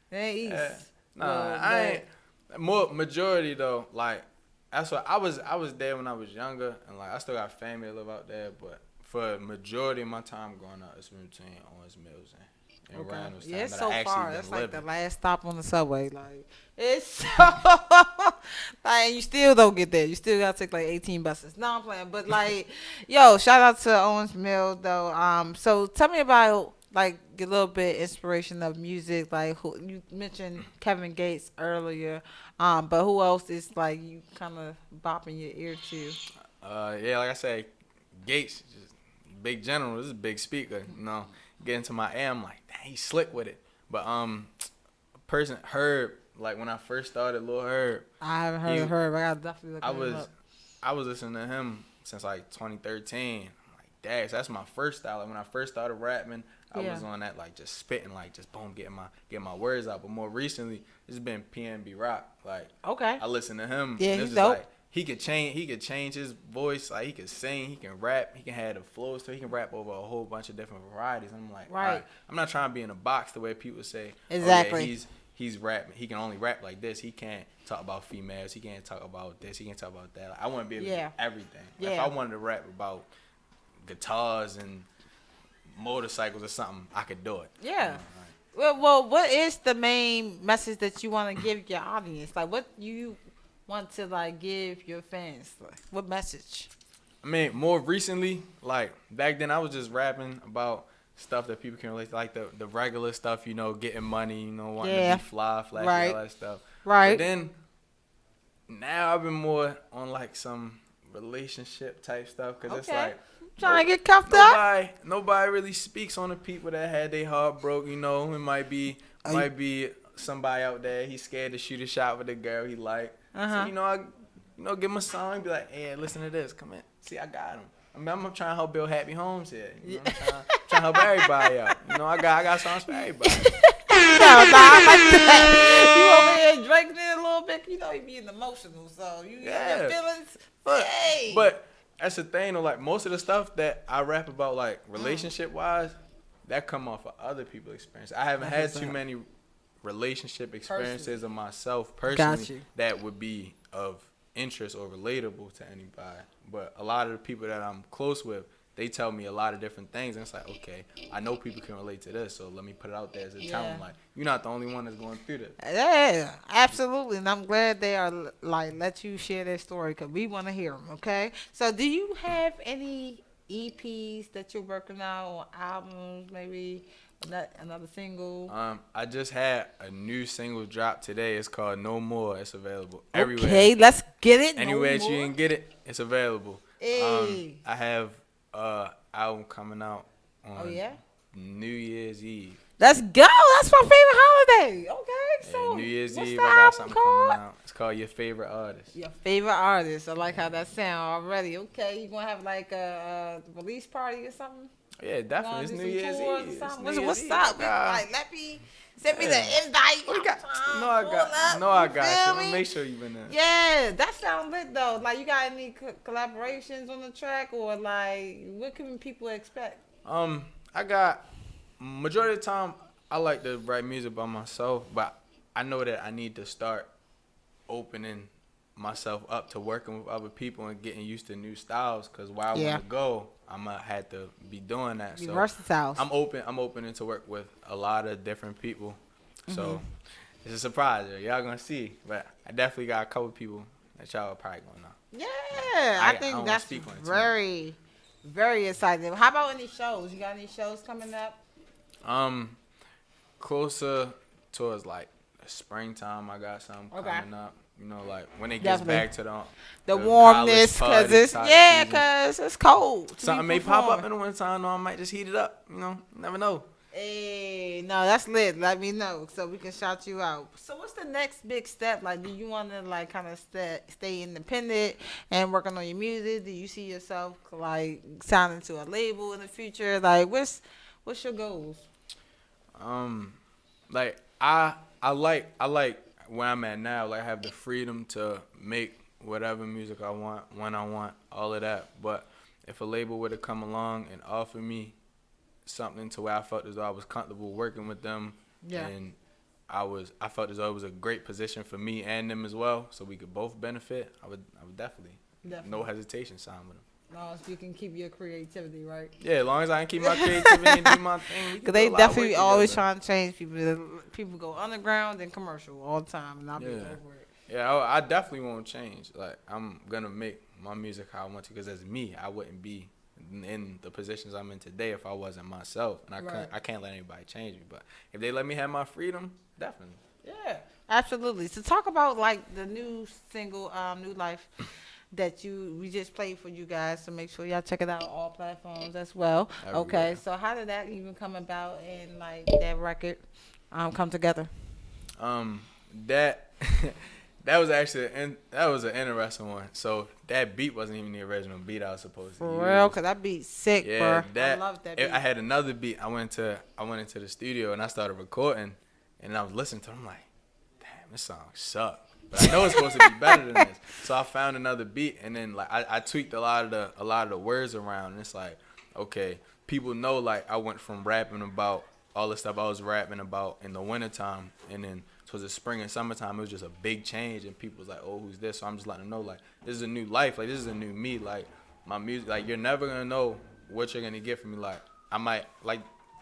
Speaker 2: Then east.
Speaker 3: I ain't. More majority though. Like that's what I was there when I was younger, and like I still got family that live out there. But for majority of my time growing up, it's between Orange Mills and Randallstown.
Speaker 2: Yeah, it's so far. That's like the last stop on the subway. Like it's so like you still don't get there. You still gotta take like 18 buses. No, I'm playing. But like, shout out to Orange Mills though. So tell me about like a little bit inspiration of music. Like who you mentioned Kevin Gates earlier. But who else is like you kind of bopping your ear to?
Speaker 3: Yeah, like I said, Gates, just big general. This is a big speaker. You know, get into my ear, I'm like, dang, he's slick with it. But person Herb, like when I first started, Lil Herb.
Speaker 2: I haven't heard of Herb. I gotta definitely look him up.
Speaker 3: I was listening to him since like 2013. I'm like, dang, so that's my first style. Like when I first started rapping, I was on that like just spitting, like just boom, getting my words out. But more recently, it's been PNB Rock. Like I listen to him.
Speaker 2: Yeah,
Speaker 3: and
Speaker 2: he's dope.
Speaker 3: like, he could change his voice. Like he could sing, he can rap, he can have the flows, so he can rap over a whole bunch of different varieties. And I'm like, all right, I'm not trying to be in a box the way people say.
Speaker 2: Exactly.
Speaker 3: Oh, yeah, he's rapping. He can only rap like this. He can't talk about females. He can't talk about this. He can't talk about that. Like, I want to be able to do everything. Like, if I wanted to rap about guitars and motorcycles or something, I could do it.
Speaker 2: Yeah. Well, what is the main message that you want to give your audience? Like, what you want to like give your fans? Like, what message?
Speaker 3: I mean, more recently, like back then, I was just rapping about stuff that people can relate to, like the regular stuff, getting money, wanting to be fly, flashy, all that stuff.
Speaker 2: Right.
Speaker 3: But then now I've been more on like some relationship type stuff, because it's like
Speaker 2: Trying to get cuffed up?
Speaker 3: Nobody really speaks on the people that had their heart broke. You know, it might be somebody out there. He's scared to shoot a shot with a girl he like. So give him a song and be like, hey, listen to this. Come in. See, I got him. I'm trying to help build happy homes here. You know, I'm trying to help everybody out. You know, I got songs for everybody.
Speaker 2: I like that. You over here drinking it a little bit. You know, you being emotional, so your feelings.
Speaker 3: But that's the thing, though. Like, most of the stuff that I rap about, like, relationship-wise, that come off of other people's experience. I haven't had too many relationship experiences of myself personally that would be of interest or relatable to anybody. But a lot of the people that I'm close with, they tell me a lot of different things, and it's like, okay, I know people can relate to this, so let me put it out there as a talent. Like, you're not the only one that's going through this.
Speaker 2: Yeah, absolutely, and I'm glad they are like let you share their story because we want to hear them. Okay, so do you have any EPs that you're working on, or albums, maybe another single?
Speaker 3: I just had a new single drop today. It's called No More. It's available everywhere.
Speaker 2: Okay, let's get it.
Speaker 3: Anywhere that you can get it, it's available. Hey. I have album coming out on New Year's Eve.
Speaker 2: Let's go. That's my favorite holiday. Okay, so
Speaker 3: New Year's Eve, I got something coming out. It's called Your Favorite Artist.
Speaker 2: Your Favorite Artist. I like how that sound already. Okay, you gonna have like a release party or something?
Speaker 3: Yeah, definitely. It's New Year's Eve.
Speaker 2: What's up? Like, send me the invite.
Speaker 3: What you got? I got you. Make sure you've been there.
Speaker 2: Yeah, that sounds lit though. Like, you got any collaborations on the track, or like, what can people expect?
Speaker 3: I got majority of the time I like to write music by myself, but I know that I need to start opening myself up to working with other people and getting used to new styles. Cause where I want to go, I'm gonna have to be doing that.
Speaker 2: So versatile.
Speaker 3: I'm open to work with a lot of different people. So it's a surprise. Y'all gonna see, but I definitely got a couple people that y'all are probably gonna know.
Speaker 2: Yeah, I think that's very, very exciting. How about any shows? You got any shows coming up?
Speaker 3: Closer towards like springtime, I got something coming up. You know, like when it gets back to the
Speaker 2: warmness, cause it's cold.
Speaker 3: Something may pop up in the wintertime, or I might just heat it up. You know, never know.
Speaker 2: Hey, no, that's lit. Let me know so we can shout you out. So what's the next big step? Like, do you want to like kind of stay independent and working on your music? Do you see yourself like signing to a label in the future? Like, what's your goals?
Speaker 3: Like I like where I'm at now. Like, I have the freedom to make whatever music I want, when I want, all of that. But if a label were to come along and offer me something to where I felt as though I was comfortable working with them, and I felt as though it was a great position for me and them as well, so we could both benefit, I would definitely. No hesitation sign with them.
Speaker 2: As long as you can keep your creativity, right?
Speaker 3: Yeah, as long as I can keep my creativity and do my thing.
Speaker 2: Because they definitely always trying to change people. People go underground and commercial all the time, and I'll be over it.
Speaker 3: Yeah, I definitely won't change. Like, I'm going to make my music how I want to, because as me, I wouldn't be in the positions I'm in today if I wasn't myself. And I can't let anybody change me. But if they let me have my freedom, definitely.
Speaker 2: Yeah, absolutely. So talk about, like, the new single, New Life, that we just played for you guys, so make sure y'all check it out on all platforms as well. Okay, so how did that even come about, and like that record come together?
Speaker 3: That was actually that was an interesting one. So that beat wasn't even the original beat I was supposed to use.
Speaker 2: For real, cause that beat's sick, bro. I love that beat.
Speaker 3: I had another beat. I went into the studio and I started recording, and I was listening to it. I'm like, damn, this song sucks. But I know it's supposed to be better than this. So I found another beat, and then like I tweaked a lot of the words around, and it's like, okay, people know like I went from rapping about all the stuff I was rapping about in the wintertime, and then towards the spring and summertime, it was just a big change, and people was like, oh, who's this? So I'm just letting them know, like, this is a new life, like, this is a new me, like, my music, like, you're never gonna know what you're gonna get from me. Like, I might, like,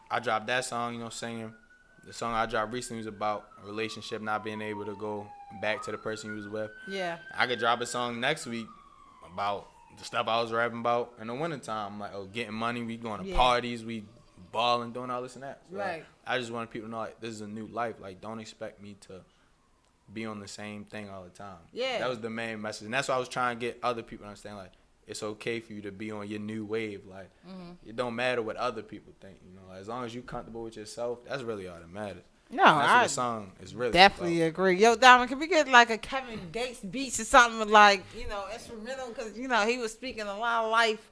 Speaker 3: I dropped that song, you know, singing. The song I dropped recently was about a relationship, not being able to go back to the person you was with.
Speaker 2: Yeah. I
Speaker 3: could drop a song next week about the stuff I was rapping about in the wintertime. Like, oh, getting money, we going to parties, we balling, doing all this and that. So,
Speaker 2: right.
Speaker 3: Like, I just wanted people to know, like, this is a new life. Like, don't expect me to be on the same thing all the time.
Speaker 2: Yeah.
Speaker 3: That was the main message. And that's why I was trying to get other people to understand, like, it's okay for you to be on your new wave. Like, it don't matter what other people think. You know, as long as you comfortable with yourself, that's really all that matters.
Speaker 2: No,
Speaker 3: and that's what the song is really
Speaker 2: definitely
Speaker 3: about.
Speaker 2: agree. Yo, Diamond, can we get like a Kevin Gates beats or something like, instrumental? Because, he was speaking a lot of life.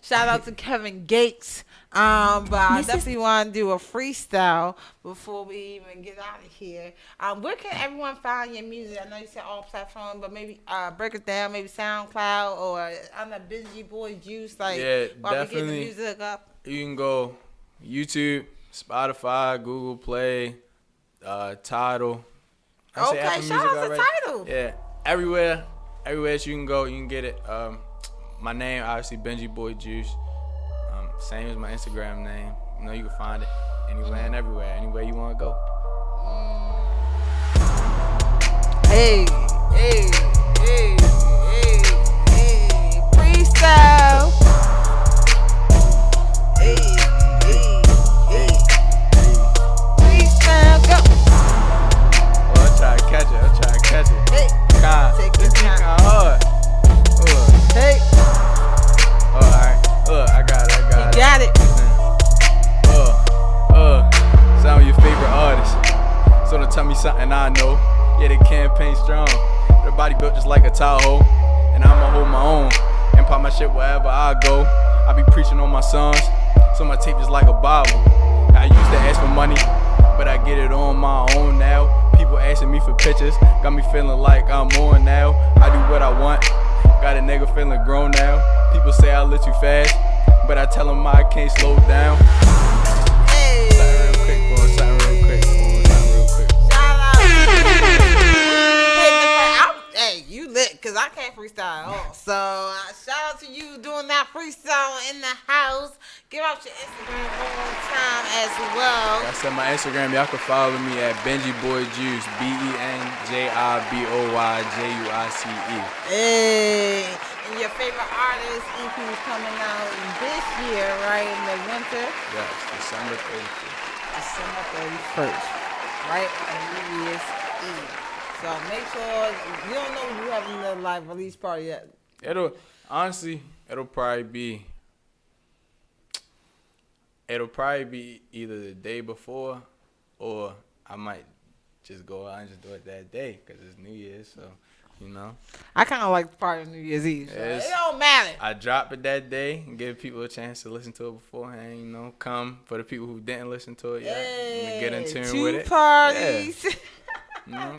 Speaker 2: Shout out to Kevin Gates. But I definitely want to do a freestyle before we even get out of here. Where can everyone find your music? I know you said all platforms, but maybe break it down, maybe SoundCloud or on the BenjiBoy Juice. Like, while we get the music up.
Speaker 3: You can go YouTube, Spotify, Google Play, Tidal.
Speaker 2: Okay, shout out to Tidal.
Speaker 3: Yeah, everywhere that you can go, you can get it. My name, obviously, BenjiBoy Juice. Same as my Instagram name. You can find it anywhere and everywhere, anywhere you want to go.
Speaker 2: Hey, freestyle. Freestyle, go.
Speaker 3: I'll try to catch it.
Speaker 2: Hey, take your time.
Speaker 3: Hard.
Speaker 2: Hey.
Speaker 3: Alright. I got it.
Speaker 2: You got it.
Speaker 3: Sound your favorite artist. So don't tell me something I know. Yeah, the campaign strong. The body built just like a Tahoe. And I'ma hold my own and pop my shit wherever I go. I be preaching on my songs, so my tape just like a Bible. I used to ask for money, but I get it on my own now. People asking me for pictures, got me feeling like I'm on now. I do what I want, got a nigga feeling grown now. People say I lit too fast, but I tell them I can't slow down.
Speaker 2: Hey.
Speaker 3: Something real quick.
Speaker 2: Shout out. Hey, you lit, because I can't freestyle at all. So, shout out to you doing that freestyle in the house. Give out your Instagram one more time as well.
Speaker 3: I said my Instagram, y'all can follow me at BenjiBoy Juice, BenjiBoyJuice.
Speaker 2: Hey, and your favorite artist who's coming out this year, right, in the winter?
Speaker 3: Yes, December 31st.
Speaker 2: December 31st, right, on New Year's Eve. So make sure, you don't know if you having the live release party yet.
Speaker 3: It'll probably be either the day before, or I might just go out and just do it that day because it's New Year's. So,
Speaker 2: I kind of like the party on New Year's Eve. So it don't matter.
Speaker 3: I drop it that day and give people a chance to listen to it beforehand. Come for the people who didn't listen to it yet.
Speaker 2: Hey,
Speaker 3: Get in tune with it.
Speaker 2: Two parties.
Speaker 3: Yeah.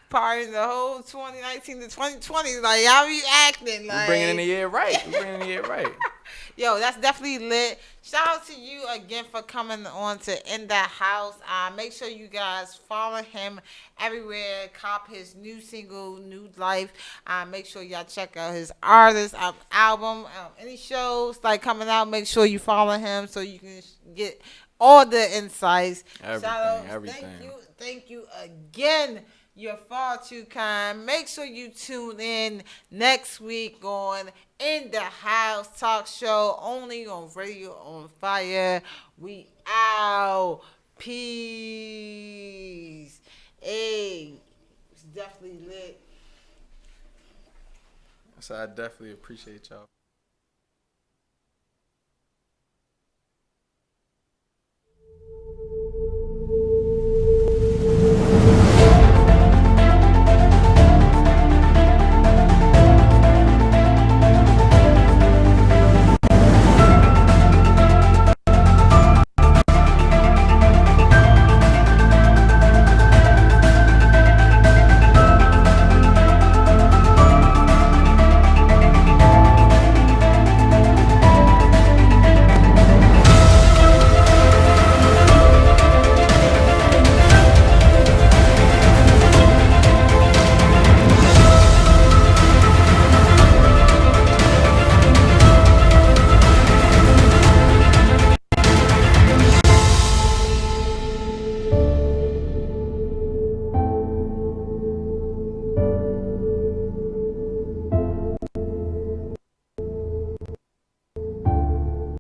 Speaker 2: Partying the whole 2019 to 2020. Like, y'all be acting like.
Speaker 3: We're bringing in the year right.
Speaker 2: Yo, that's definitely lit. Shout out to you again for coming on to In The House. Make sure you guys follow him everywhere. Cop his new single, New Life. Make sure y'all check out his artist album. Any shows like coming out, make sure you follow him so you can get all the insights.
Speaker 3: Everything.
Speaker 2: Thank you again. You're far too kind. Make sure you tune in next week on In The House Talk Show, only on RadioOnFire. We out. Peace. Hey, it's definitely lit.
Speaker 3: So I definitely appreciate y'all.